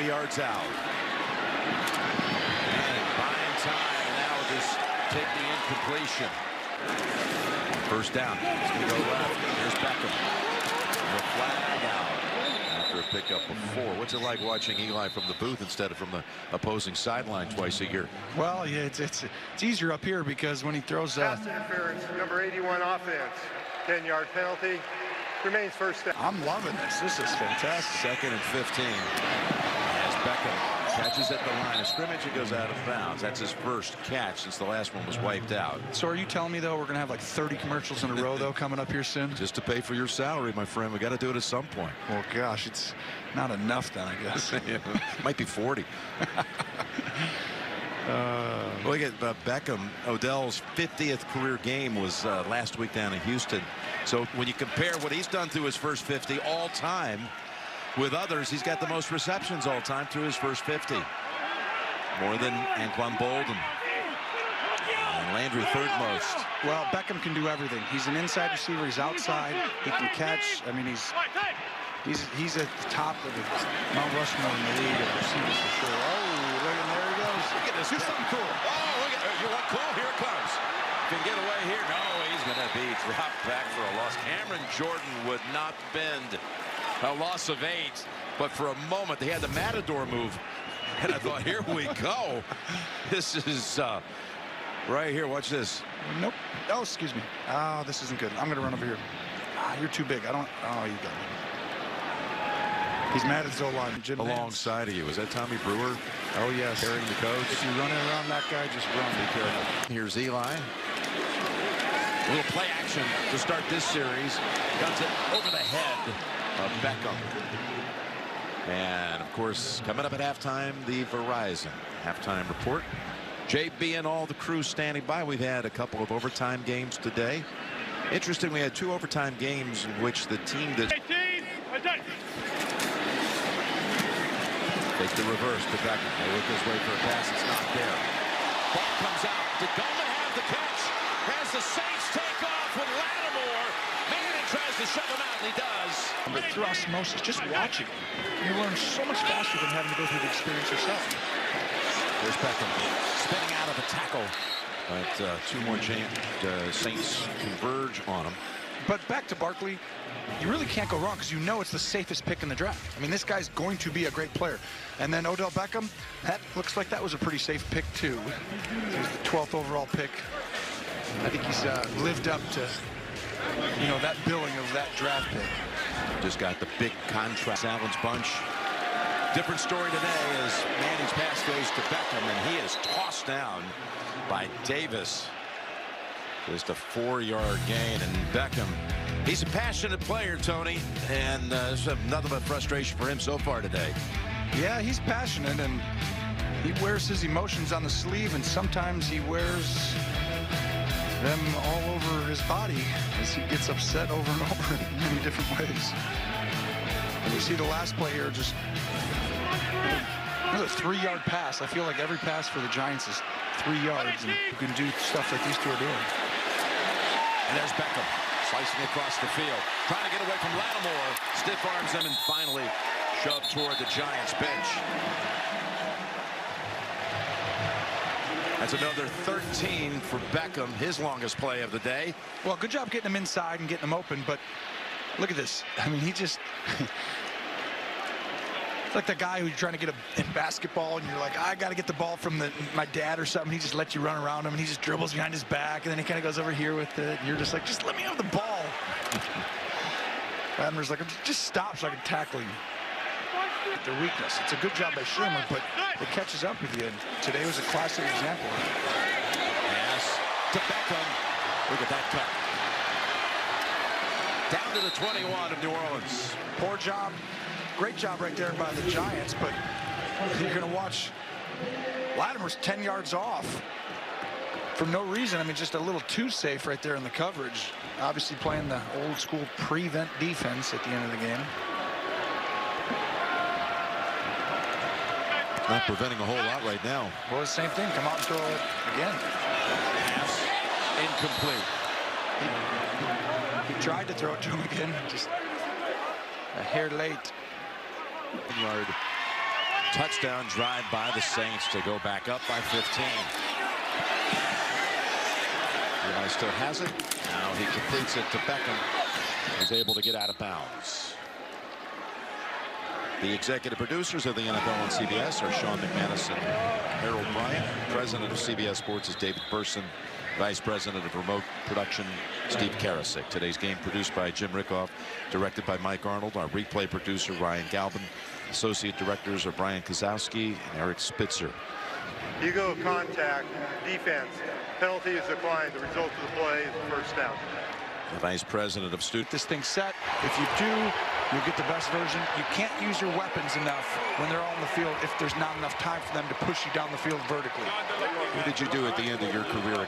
yards out. And buying time, and now just take the incompletion. First down. It's going to go left. Here's Beckham. The flag out after a pickup of 4. What's it like watching Eli from the booth instead of from the opposing sideline twice a year? Well, yeah, it's easier up here because when he throws pass interference, number 81 offense, 10-yard penalty, remains first down. I'm loving this. This is fantastic. 2nd and 15. As Beckham catches at the line of scrimmage, it goes out of bounds. That's his first catch since the last one was wiped out. So are you telling me, though, we're going to have like 30 commercials in a row, though, coming up here soon? Just to pay for your salary, my friend. We got to do it at some point. Well, gosh, it's not enough then, I guess. Might be 40. Look at Beckham. Odell's 50th career game was last week down in Houston. So when you compare what he's done through his first 50 all time with others, he's got the most receptions all time through his first 50. More than Anquan Bolden. And Landry third most. Well, Beckham can do everything. He's an inside receiver. He's outside. He can catch. I mean, he's at the top of the Mount Rushmore in the league of receivers for sure. Oh, look, and there he goes. Look at this. Do something cool. Oh, look at you want cool? Here it comes. Can get away here. No, he's going to be dropped back for a loss. Cameron Jordan would not bend. A loss of 8, but for a moment they had the Matador move, and I thought, here we go. This is right here. Watch this. Nope. Oh, excuse me. Oh, this isn't good. I'm going to run over here. You're too big. I don't. Oh, you got me. He's mad at Zolan. Jim alongside of you. Is that Tommy Brewer? Oh, yes. Carrying the coach. If you're running around that guy, just run. Be careful. Here's Eli. A little play action to start this series. Guns it over the head of Beckham. And, of course, coming up at halftime, the Verizon halftime report. JB and all the crew standing by. We've had a couple of overtime games today. Interesting, we had 2 overtime games in which the team that... Take the reverse to Beckham. They look his way for a pass. It's not there. Ball comes out. Did Goldman have the catch? As the Saints take off with Lattimore. Manning tries to shove him out, and he does. But through osmosis, just watching, you learn so much faster than having to go through the experience yourself. There's Beckham spinning out of a tackle. But 2 more Saints converge on him. But back to Barkley, you really can't go wrong because you know it's the safest pick in the draft. I mean, this guy's going to be a great player. And then Odell Beckham, that looks like that was a pretty safe pick, too. He was the 12th overall pick. I think he's lived up to, you know, that billing of that draft pick. Just got the big contract. Allen's bunch. Different story today as Manning's pass goes to Beckham, and he is tossed down by Davis. Just a 4-yard gain, and Beckham, he's a passionate player, Tony, and there's nothing but frustration for him so far today. Yeah, he's passionate, and he wears his emotions on the sleeve, and sometimes he wears them all over his body as he gets upset over and over in many different ways. And you see the last play here, just a 3-yard pass. I feel like every pass for the Giants is 3 yards, and you can do stuff like these two are doing. And there's Beckham slicing across the field, trying to get away from Lattimore. Stiff arms him and finally shoved toward the Giants bench. That's another 13 for Beckham, his longest play of the day. Well, good job getting him inside and getting him open, but look at this. I mean, he just... It's like the guy who's trying to get in basketball, and you're like, I got to get the ball from my dad or something. He just lets you run around him, and he just dribbles behind his back, and then he kind of goes over here with it, and you're just like, just let me have the ball. Lattimer's like, just stop so I can tackle you. Their weakness. It's a good job by Sherman, but it catches up with you. And today was a classic example. Yes, to Beckham. Look at that cut. Down to the 21 of New Orleans. Poor job. Great job right there by the Giants, but you're going to watch Lattimer's 10 yards off for no reason. I mean, just a little too safe right there in the coverage. Obviously playing the old school prevent defense at the end of the game. Not preventing a whole lot right now. Well, the same thing. Come out and throw it again. Pass incomplete. He tried to throw it to him again. Just a hair late. Yard touchdown drive by the Saints to go back up by 15. Eli still has it. Now he completes it to Beckham. He's able to get out of bounds. The executive producers of the NFL on CBS are Sean McManus and Harold Bryant. President of CBS Sports is David Burson. Vice President of Remote Production, Steve Karasik. Today's game produced by Jim Rickoff, directed by Mike Arnold. Our replay producer, Ryan Galvin. Associate directors are Brian Kozowski and Eric Spitzer. You go contact, defense, penalty is declined. The result of the play is the first down. The Vice President of Student. This thing set. If you do, you'll get the best version. You can't use your weapons enough when they're all on the field if there's not enough time for them to push you down the field vertically. What did you do at the end of your career against